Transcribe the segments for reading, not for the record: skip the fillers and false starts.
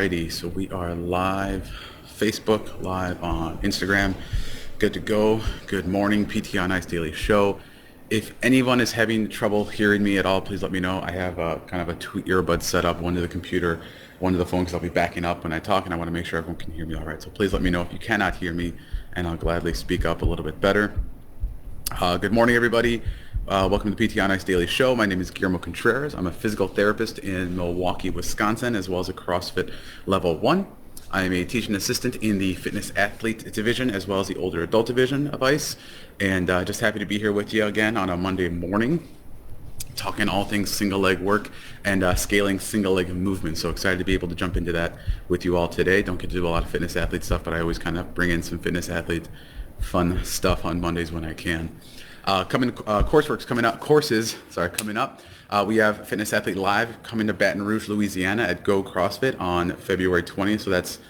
Alrighty, so we are live, Facebook, live on Instagram. Good to go. Good morning, PT on Ice Daily Show. If anyone is having trouble hearing me at all, please let me know. I have kind of a two earbuds set up, one to the computer, one to the phone, because I'll be backing up when I talk, and I want to make sure everyone can hear me all right. So please let me know if you cannot hear me, and I'll gladly speak up a little bit better. Good morning, everybody. Welcome to the PT on Ice Daily Show. My name is Guillermo Contreras. I'm a physical therapist in Milwaukee, Wisconsin, as well as a CrossFit Level 1. I am a teaching assistant in the fitness athlete division, as well as the older adult division of ICE. And just happy to be here with you again on a Monday morning, talking all things single leg work and scaling single leg movement. So excited to be able to jump into that with you all today. Don't get to do a lot of fitness athlete stuff, but I always kind of bring in some fitness athlete fun stuff on Mondays when I can. Coursework's coming up. Coming up. We have Fitness Athlete Live coming to Baton Rouge, Louisiana at Go CrossFit on February 20th. So that's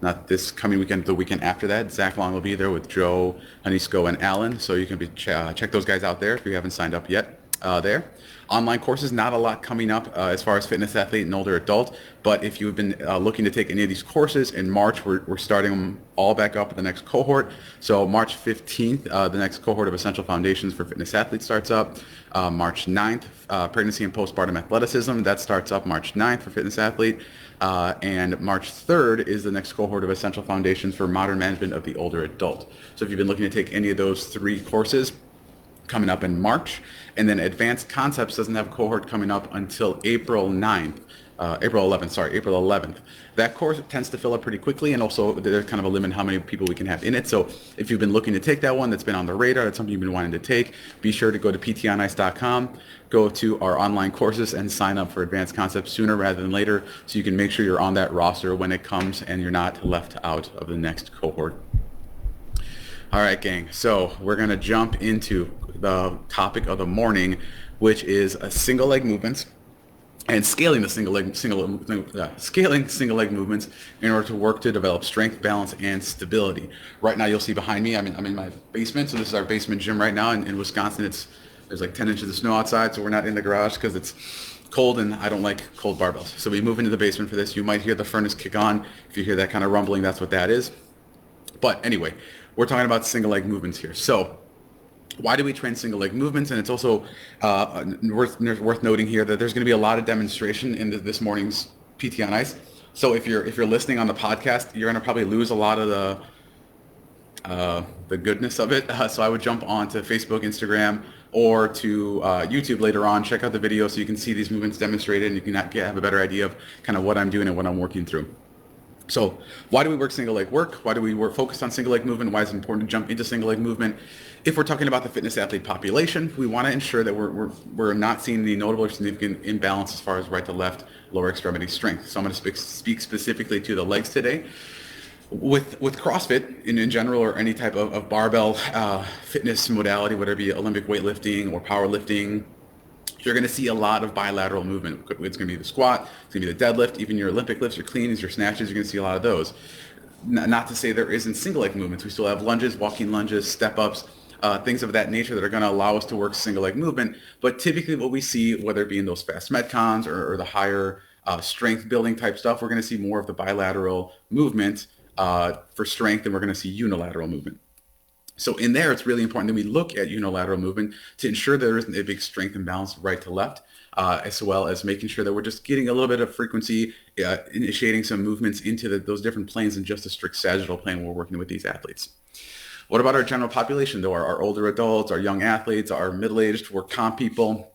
not this coming weekend, the weekend after that. Zach Long will be there with Joe, Hanisco, and Alan. So you can check those guys out there if you haven't signed up yet there. Online courses, not a lot coming up as far as fitness athlete and older adult, but if you've been looking to take any of these courses in March, we're starting them all back up at the next cohort. So March 15th, the next cohort of Essential Foundations for Fitness Athletes starts up. March 9th, Pregnancy and Postpartum Athleticism, that starts up March 9th for Fitness Athlete. And March 3rd is the next cohort of Essential Foundations for Modern Management of the Older Adult. So if you've been looking to take any of those three courses, coming up in March. And then Advanced Concepts doesn't have a cohort coming up until April 11th. That course tends to fill up pretty quickly, and also there's kind of a limit how many people we can have in it. So if you've been looking to take that one, that's been on the radar, that's something you've been wanting to take, be sure to go to ptonice.com, go to our online courses, and sign up for Advanced Concepts sooner rather than later, so you can make sure you're on that roster when it comes and you're not left out of the next cohort. All right, gang. So we're going to jump into the topic of the morning, which is single leg movements and scaling the scaling single leg movements in order to work to develop strength, balance, and stability. Right now, you'll see behind me, I'm in my basement. So this is our basement gym right now. In Wisconsin, there's like 10 inches of snow outside, so we're not in the garage because it's cold and I don't like cold barbells. So we move into the basement for this. You might hear the furnace kick on. If you hear that kind of rumbling, that's what that is. But anyway, we're talking about single leg movements here. So why do we train single leg movements? And it's also worth noting here that there's going to be a lot of demonstration in this morning's PT on Ice. So if you're listening on the podcast, you're going to probably lose a lot of the goodness of it. So I would jump on to Facebook, Instagram, or to YouTube later on. Check out the video so you can see these movements demonstrated, and you can have a better idea of kind of what I'm doing and what I'm working through. So why do we work single leg work? Why do we work focused on single leg movement? Why is it important to jump into single leg movement? If we're talking about the fitness athlete population, we want to ensure that we're not seeing any notable or significant imbalance as far as right to left lower extremity strength. So I'm going to speak specifically to the legs today. With CrossFit in general, or any type of barbell fitness modality, whether it be Olympic weightlifting or powerlifting, you're going to see a lot of bilateral movement. It's going to be the squat, it's going to be the deadlift, even your Olympic lifts, your cleans, your snatches, you're going to see a lot of those. Not to say there isn't single leg movements. We still have lunges, walking lunges, step ups, things of that nature that are going to allow us to work single leg movement. But typically what we see, whether it be in those fast metcons or the higher strength building type stuff, we're going to see more of the bilateral movement for strength, and we're going to see unilateral movement. So in there, it's really important that we look at unilateral movement to ensure there isn't a big strength imbalance right to left, as well as making sure that we're just getting a little bit of frequency, initiating some movements into those different planes than just a strict sagittal plane when we're working with these athletes. What about our general population, though? Our older adults, our young athletes, our middle-aged, work comp people?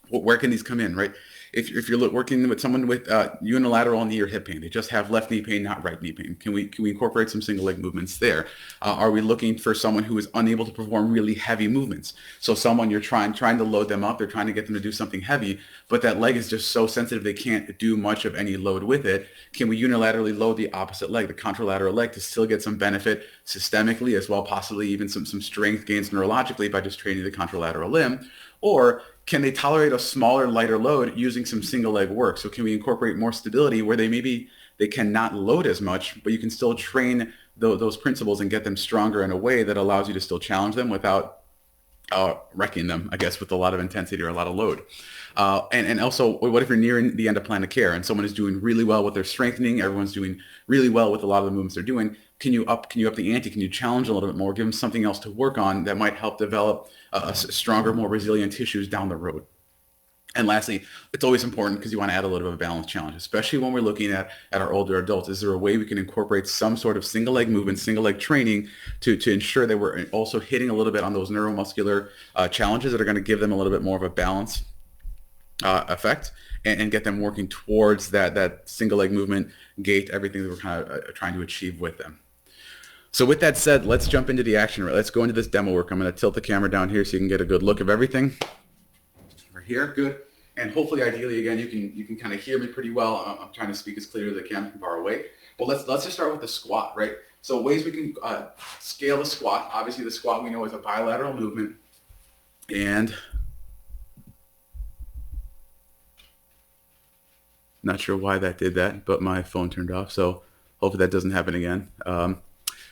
Where can these come in, right? If you're working with someone with unilateral knee or hip pain, they just have left knee pain, not right knee pain. Can we incorporate some single leg movements there? Are we looking for someone who is unable to perform really heavy movements? So someone you're trying to load them up, they're trying to get them to do something heavy, but that leg is just so sensitive they can't do much of any load with it. Can we unilaterally load the opposite leg, the contralateral leg, to still get some benefit systemically, as well possibly even some strength gains neurologically by just training the contralateral limb? Or can they tolerate a smaller, lighter load using some single leg work? So can we incorporate more stability where they cannot load as much, but you can still train those principles and get them stronger in a way that allows you to still challenge them without wrecking them, I guess, with a lot of intensity or a lot of load. And also, what if you're nearing the end of plan of care and someone is doing really well with their strengthening, everyone's doing really well with a lot of the movements they're doing? Can you up the ante? Can you challenge a little bit more? Give them something else to work on that might help develop stronger, more resilient tissues down the road. And lastly, it's always important because you want to add a little bit of a balanced challenge, especially when we're looking at our older adults. Is there a way we can incorporate some sort of single leg movement, single leg training to ensure that we're also hitting a little bit on those neuromuscular challenges that are going to give them a little bit more of a balance effect and get them working towards that single leg movement, gait, everything that we're kind of trying to achieve with them. So with that said, let's jump into the action. Let's go into this demo work. I'm going to tilt the camera down here so you can get a good look of everything. We're here, good. And hopefully, ideally, again, you can kind of hear me pretty well. I'm trying to speak as clearly as I can from far away. But let's just start with the squat, right? So ways we can scale the squat. Obviously, the squat we know is a bilateral movement. And not sure why that did that, but my phone turned off. So hopefully that doesn't happen again.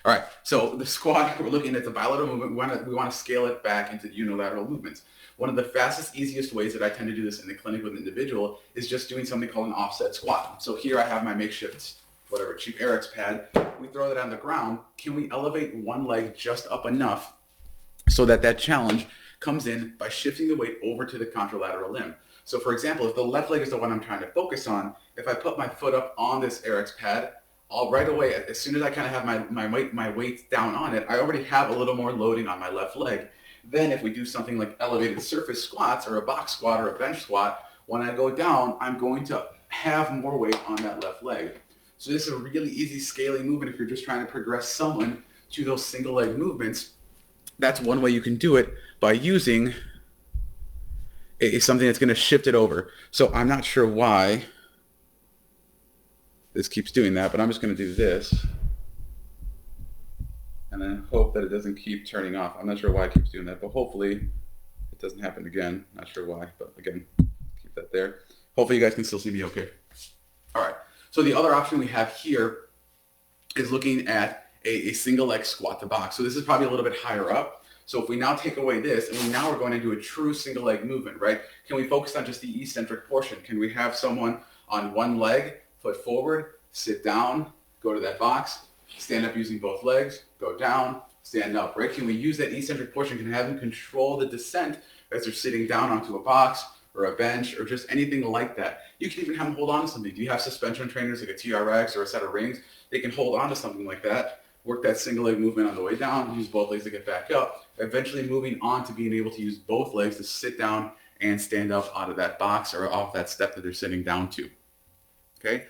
All right, so the squat, we're looking at the bilateral movement. We want to scale it back into unilateral movements. One of the fastest, easiest ways that I tend to do this in the clinic with an individual is just doing something called an offset squat. So here I have my makeshift, whatever, cheap Eric's pad. We throw that on the ground. Can we elevate one leg just up enough so that challenge comes in by shifting the weight over to the contralateral limb? So for example, if the left leg is the one I'm trying to focus on, if I put my foot up on this Eric's pad, I'll right away, as soon as I kind of have my weight down on it, I already have a little more loading on my left leg. Then if we do something like elevated surface squats or a box squat or a bench squat, when I go down, I'm going to have more weight on that left leg. So this is a really easy scaling movement if you're just trying to progress someone to those single leg movements. That's one way you can do it, by using something that's going to shift it over. So I'm not sure why this keeps doing that, but I'm just going to do this and then hope that it doesn't keep turning off. I'm not sure why it keeps doing that, but hopefully it doesn't happen again. Not sure why, but again, keep that there. Hopefully you guys can still see me okay. All right, so the other option we have here is looking at a single leg squat to box. So this is probably a little bit higher up. So if we now take away this and now we're going to do a true single leg movement, right? Can we focus on just the eccentric portion? Can we have someone on one leg, foot forward, sit down, go to that box, stand up using both legs, go down, stand up, right? Can we use that eccentric portion? Can have them control the descent as they're sitting down onto a box or a bench or just anything like that? You can even have them hold on to something. Do you have suspension trainers like a TRX or a set of rings? They can hold on to something like that, work that single leg movement on the way down, use both legs to get back up, eventually moving on to being able to use both legs to sit down and stand up out of that box or off that step that they're sitting down to, okay?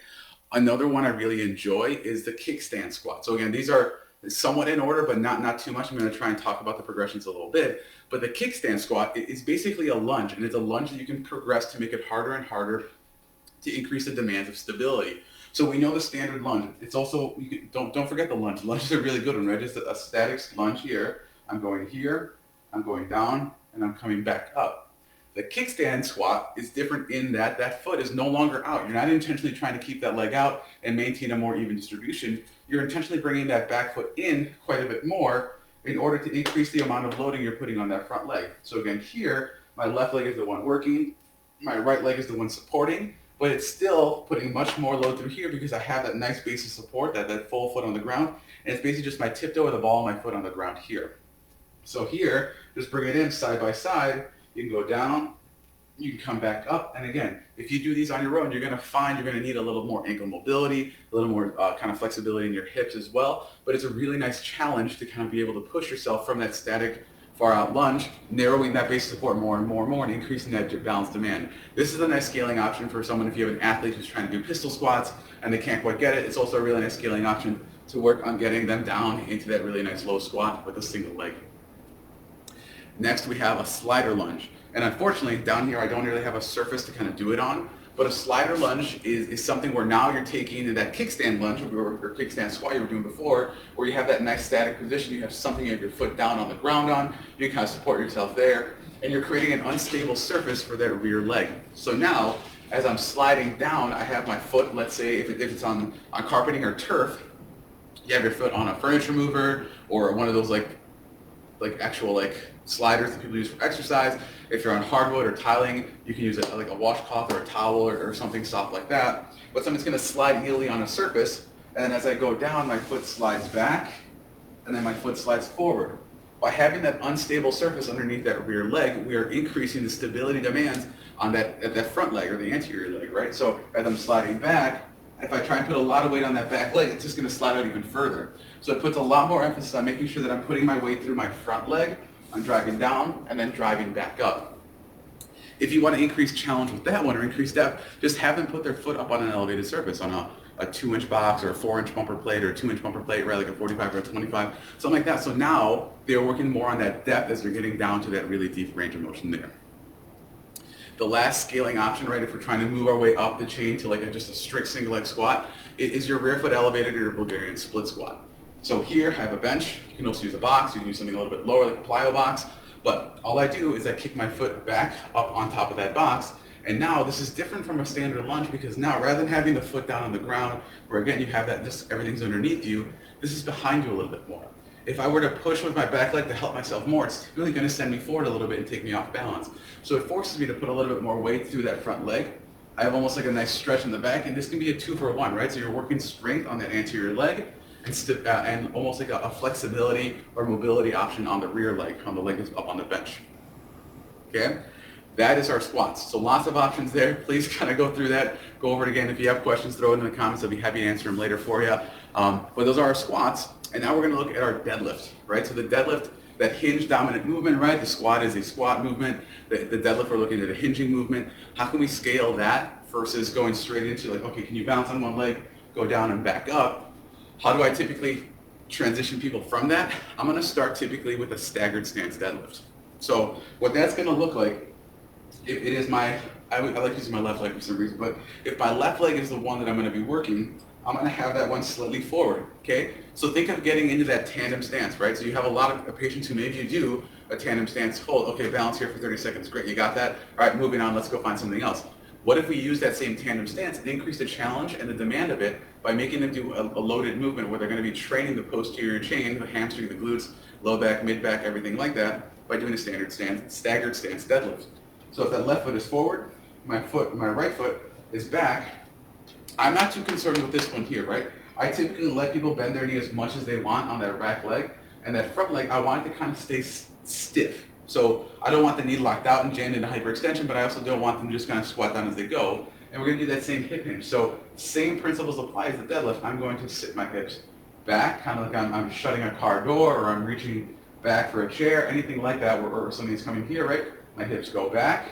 Another one I really enjoy is the kickstand squat. So again, these are somewhat in order, but not too much. I'm going to try and talk about the progressions a little bit. But the kickstand squat is basically a lunge, and it's a lunge that you can progress to make it harder and harder to increase the demands of stability. So we know the standard lunge. It's also, don't forget the lunge. Lunges are really good one, right? Just a static lunge here. I'm going here, I'm going down, and I'm coming back up. The kickstand squat is different in that that foot is no longer out. You're not intentionally trying to keep that leg out and maintain a more even distribution. You're intentionally bringing that back foot in quite a bit more in order to increase the amount of loading you're putting on that front leg. So again, here, my left leg is the one working, my right leg is the one supporting, but it's still putting much more load through here because I have that nice base of support, that full foot on the ground, and it's basically just my tiptoe of the ball of my foot on the ground here. So here, just bring it in side by side. You can go down, you can come back up, and again, if you do these on your own, you're going to find you're going to need a little more ankle mobility, a little more kind of flexibility in your hips as well, but it's a really nice challenge to kind of be able to push yourself from that static far out lunge, narrowing that base of support more and more and more, and increasing that balance demand. This is a nice scaling option for someone if you have an athlete who's trying to do pistol squats and they can't quite get it. It's also a really nice scaling option to work on getting them down into that really nice low squat with a single leg. Next, we have a slider lunge. And unfortunately, down here, I don't really have a surface to kind of do it on, but a slider lunge is something where now you're taking that kickstand lunge or kickstand squat you were doing before, where you have that nice static position, you have something you have your foot down on the ground on, you can kind of support yourself there, and you're creating an unstable surface for that rear leg. So now, as I'm sliding down, I have my foot, let's say if it's on carpeting or turf, you have your foot on a furniture mover or one of those like like actual like sliders that people use for exercise. If you're on hardwood or tiling, you can use like a washcloth or a towel or something soft like that. But something's going to slide easily on a surface, and then as I go down, my foot slides back, and then my foot slides forward. By having that unstable surface underneath that rear leg, we are increasing the stability demands on that front leg or the anterior leg, right? So as I'm sliding back, if I try and put a lot of weight on that back leg, it's just going to slide out even further. So it puts a lot more emphasis on making sure that I'm putting my weight through my front leg, I'm driving down, and then driving back up. If you want to increase challenge with that one or increase depth, just have them put their foot up on an elevated surface, on a 2-inch box or a 4-inch bumper plate or a 2-inch bumper plate, right, like a 45 or a 25, something like that. So now they're working more on that depth as they're getting down to that really deep range of motion there. The last scaling option, right, if we're trying to move our way up the chain to like just a strict single leg squat, is your rear foot elevated or your Bulgarian split squat. So here I have a bench. You can also use a box. You can use something a little bit lower like a plyo box. But all I do is I kick my foot back up on top of that box. And now this is different from a standard lunge because now rather than having the foot down on the ground, where again you have that just everything's underneath you, this is behind you a little bit more. If I were to push with my back leg to help myself more, it's really going to send me forward a little bit and take me off balance. So it forces me to put a little bit more weight through that front leg. I have almost like a nice stretch in the back, and this can be a 2-for-1, right? So you're working strength on that anterior leg and almost like a flexibility or mobility option on the rear leg, on the leg that's up on the bench. Okay? That is our squats. So lots of options there. Please kind of go through that. Go over it again. If you have questions, throw it in the comments. I'll be happy to answer them later for you. But those are our squats. And now we're going to look at our deadlift, right? So the deadlift, that hinge dominant movement, right? The squat is a squat movement. The deadlift, we're looking at a hinging movement. How can we scale that versus going straight into like, okay, can you bounce on one leg, go down and back up? How do I typically transition people from that? I'm going to start typically with a staggered stance deadlift. So what that's going to look like, it is I like using my left leg for some reason, but if my left leg is the one that I'm going to be working, I'm going to have that one slightly forward, okay? So think of getting into that tandem stance, right? So you have a lot of patients who maybe do a tandem stance hold. Okay, balance here for 30 seconds. Great, you got that? All right, moving on, let's go find something else. What if we use that same tandem stance and increase the challenge and the demand of it by making them do a loaded movement where they're going to be training the posterior chain, the hamstring, the glutes, low back, mid back, everything like that by doing a staggered stance deadlift. So if that left foot is forward, my right foot is back, I'm not too concerned with this one here, right? I typically let people bend their knee as much as they want on that back leg, and that front leg, I want it to kind of stay stiff. So I don't want the knee locked out and jammed into hyperextension, but I also don't want them to just kind of squat down as they go. And we're going to do that same hip hinge. So same principles apply as the deadlift. I'm going to sit my hips back, kind of like I'm shutting a car door or I'm reaching back for a chair, anything like that, or something's coming here, right? My hips go back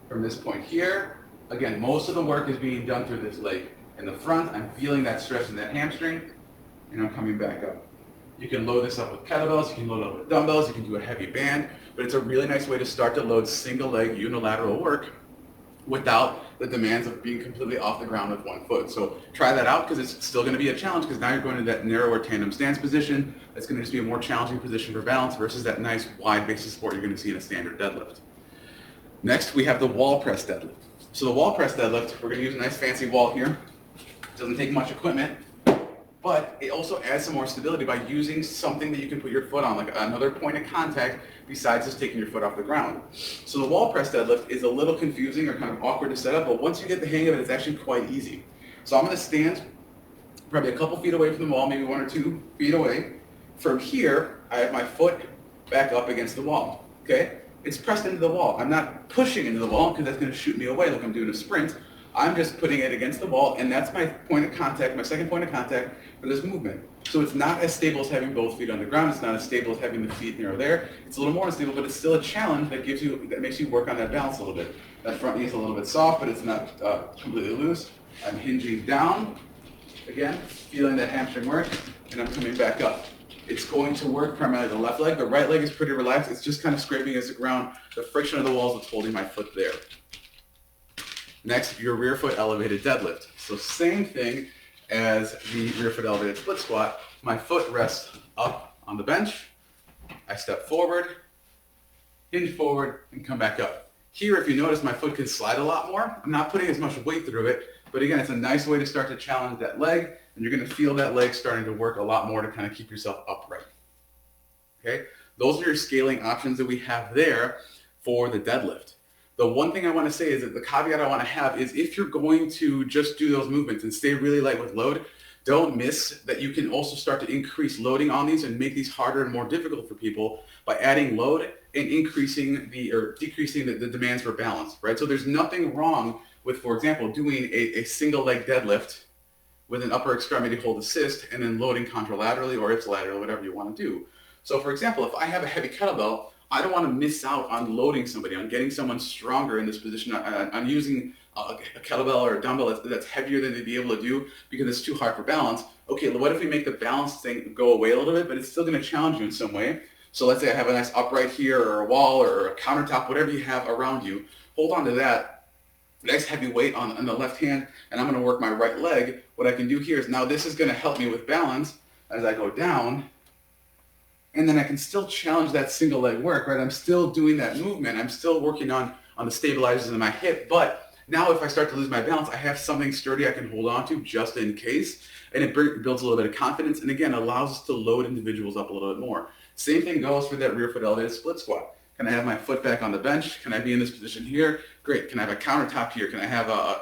from this point here. Again, most of the work is being done through this leg. In the front, I'm feeling that stretch in that hamstring, and I'm coming back up. You can load this up with kettlebells, you can load it up with dumbbells, you can do a heavy band, but it's a really nice way to start to load single leg unilateral work without the demands of being completely off the ground with one foot. So try that out because it's still going to be a challenge because now you're going to that narrower tandem stance position. That's going to just be a more challenging position for balance versus that nice wide base of support you're going to see in a standard deadlift. Next, we have the wall press deadlift. So the wall press deadlift, we're going to use a nice fancy wall here. Doesn't take much equipment, but it also adds some more stability by using something that you can put your foot on, like another point of contact besides just taking your foot off the ground. So the wall press deadlift is a little confusing or kind of awkward to set up, but once you get the hang of it, it's actually quite easy. So I'm going to stand probably a couple feet away from the wall, maybe 1 or 2 feet away. From here, I have my foot back up against the wall, okay? It's pressed into the wall. I'm not pushing into the wall because that's going to shoot me away like I'm doing a sprint. I'm just putting it against the wall, and that's my point of contact, my second point of contact for this movement. So it's not as stable as having both feet on the ground. It's not as stable as having the feet here or there. It's a little more unstable, but it's still a challenge that makes you work on that balance a little bit. That front knee is a little bit soft, but it's not completely loose. I'm hinging down, again, feeling that hamstring work, and I'm coming back up. It's going to work primarily the left leg. The right leg is pretty relaxed. It's just kind of scraping against the ground. The friction of the walls is holding my foot there. Next, your rear foot elevated deadlift. So same thing as the rear foot elevated split squat. My foot rests up on the bench. I step forward, hinge forward, and come back up. Here, if you notice, my foot can slide a lot more. I'm not putting as much weight through it, but again, it's a nice way to start to challenge that leg, and you're going to feel that leg starting to work a lot more to kind of keep yourself upright. Okay? Those are your scaling options that we have there for the deadlift. The one thing I want to say is that the caveat I want to have is if you're going to just do those movements and stay really light with load, don't miss that you can also start to increase loading on these and make these harder and more difficult for people by adding load and increasing or decreasing the demands for balance, right? So there's nothing wrong with, for example, doing a single leg deadlift with an upper extremity hold assist and then loading contralaterally or ipsilaterally, whatever you want to do. So for example, if I have a heavy kettlebell, I don't want to miss out on loading somebody, on getting someone stronger in this position, on using a kettlebell or a dumbbell that's heavier than they'd be able to do because it's too hard for balance. Okay, what if we make the balance thing go away a little bit, but it's still going to challenge you in some way? So let's say I have a nice upright here or a wall or a countertop, whatever you have around you. Hold on to that nice heavy weight on the left hand, and I'm going to work my right leg. What I can do here is now this is going to help me with balance as I go down. And then I can still challenge that single leg work, right? I'm still doing that movement. I'm still working on the stabilizers in my hip. But now if I start to lose my balance, I have something sturdy I can hold on to just in case. And it builds a little bit of confidence. And again, allows us to load individuals up a little bit more. Same thing goes for that rear foot elevated split squat. Can I have my foot back on the bench? Can I be in this position here? Great. Can I have a countertop here? Can I have a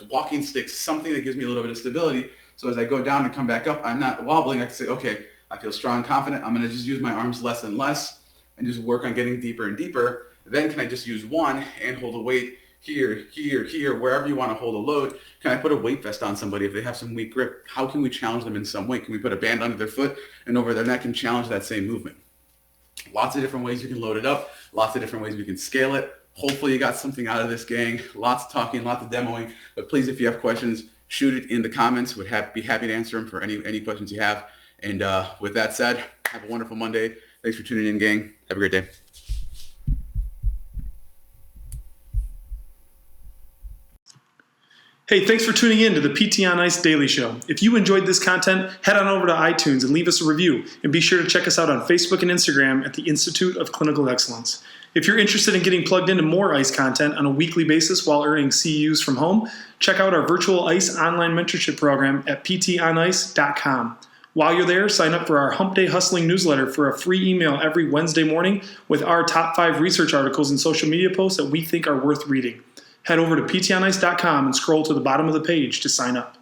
walking stick, something that gives me a little bit of stability? So as I go down and come back up, I'm not wobbling. I can say, okay, I feel strong and confident. I'm going to just use my arms less and less and just work on getting deeper and deeper. Then can I just use one and hold a weight here, here, here, wherever you want to hold a load? Can I put a weight vest on somebody if they have some weak grip? How can we challenge them in some way? Can we put a band under their foot and over their neck and challenge that same movement? Lots of different ways you can load it up. Lots of different ways we can scale it. Hopefully you got something out of this, gang. Lots of talking, lots of demoing. But please, if you have questions, shoot it in the comments. Would be happy to answer them for any questions you have. And with that said, have a wonderful Monday. Thanks for tuning in, gang. Have a great day. Hey, thanks for tuning in to the PT on Ice Daily Show. If you enjoyed this content, head on over to iTunes and leave us a review. And be sure to check us out on Facebook and Instagram at the Institute of Clinical Excellence. If you're interested in getting plugged into more ICE content on a weekly basis while earning CEUs from home, check out our virtual ICE online mentorship program at ptonice.com. While you're there, sign up for our Hump Day Hustling newsletter for a free email every Wednesday morning with our top 5 research articles and social media posts that we think are worth reading. Head over to ptonice.com and scroll to the bottom of the page to sign up.